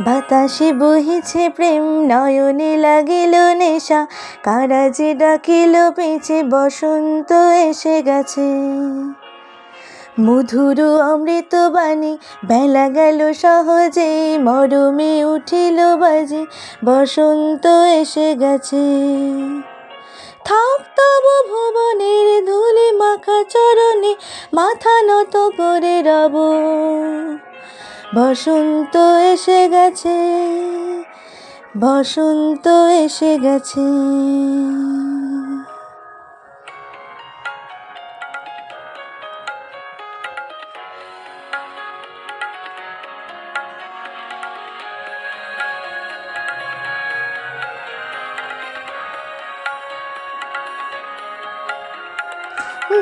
বাতাসে বহিছে প্রেম, নয়নে লাগিল নেশা, কারা যে ডাকিল পেঁচে, বসন্ত এসে গেছে। মধুর অমৃত বাণী, বেলা গেল সহজে, মরমে উঠিল বাজে, বসন্ত এসে গেছে। থাক তব ভুবনের ধুলি মাখা চরণে, মাথা নত করে রব, বসন্ত এসে গেছে, বসন্ত এসে গেছে।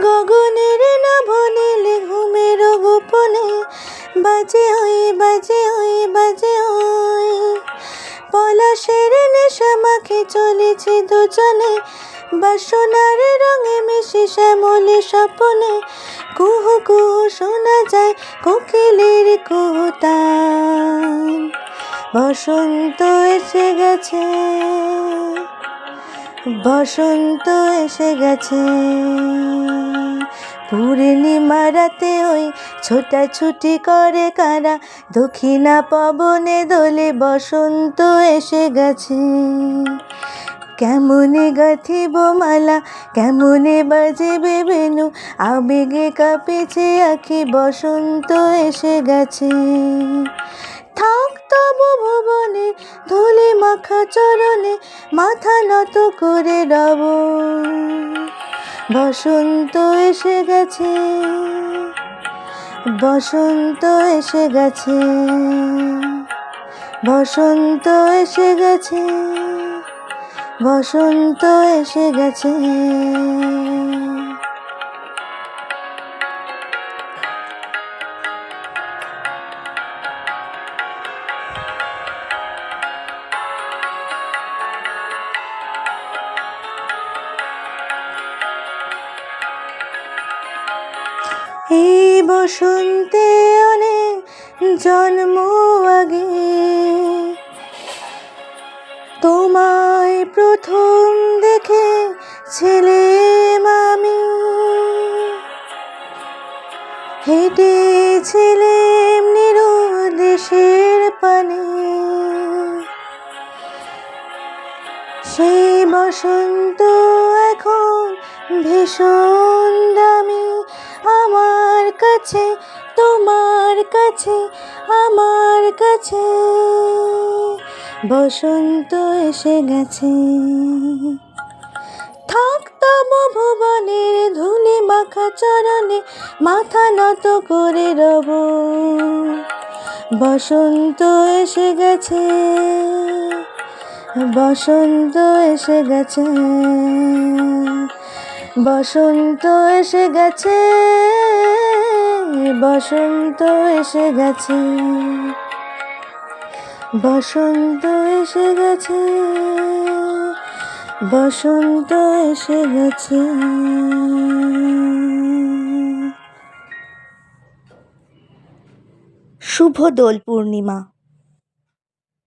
গগনের নাভনীলে ঘুমের গোপনে, বাজে হই বাজে হই বাজে হই, পলাশের নেশা মাখে চলেছে দুজনে, বাসনার রঙে মিশে শ্যামলে স্বপনে, কুহু কুহু শোনা যায় কোকিলের কুহুতান, বসন্ত এসে গেছে, বসন্ত এসে গেছে। পূর্ণিমা রাতে ওই ছোটাছুটি করে কারা, দক্ষিণা পবনে দোলে, বসন্ত এসে গেছে। কেমনে গাঁথিব মালা, কেমনে বাজবে বেণু, আবেগে কাঁপেছে আঁখি, বসন্ত এসে গেছে। থাক তব ভুবনে ধুলি মাখা চরণে, মাথা নত করে রব, বসন্ত এসে গেছে, বসন্ত এসে গেছে, বসন্ত এসে গেছে, বসন্ত এসে গেছে। এই বসন্তে অনেক জন্ম আগে, তোমায় প্রথম দেখে ছিলাম আমি, হেঁটেছিলাম নিরুদ্দেশের পানে, সেই বসন্ত এখন ভীষণ দামি, আমার কাছে তোমার কাছে আমার কাছে, বসন্ত এসে গেছে। থাক তব ভুবনের ধুলি মাখা চরণে, মাথা নত করে রব, বসন্ত এসে গেছে, বসন্ত এসে গেছে, বসন্ত এসে গেছে, বসন্ত এসে গেছে, বসন্ত এসে গেছে, বসন্ত এসে গেছে। শুভ দোল পূর্ণিমা।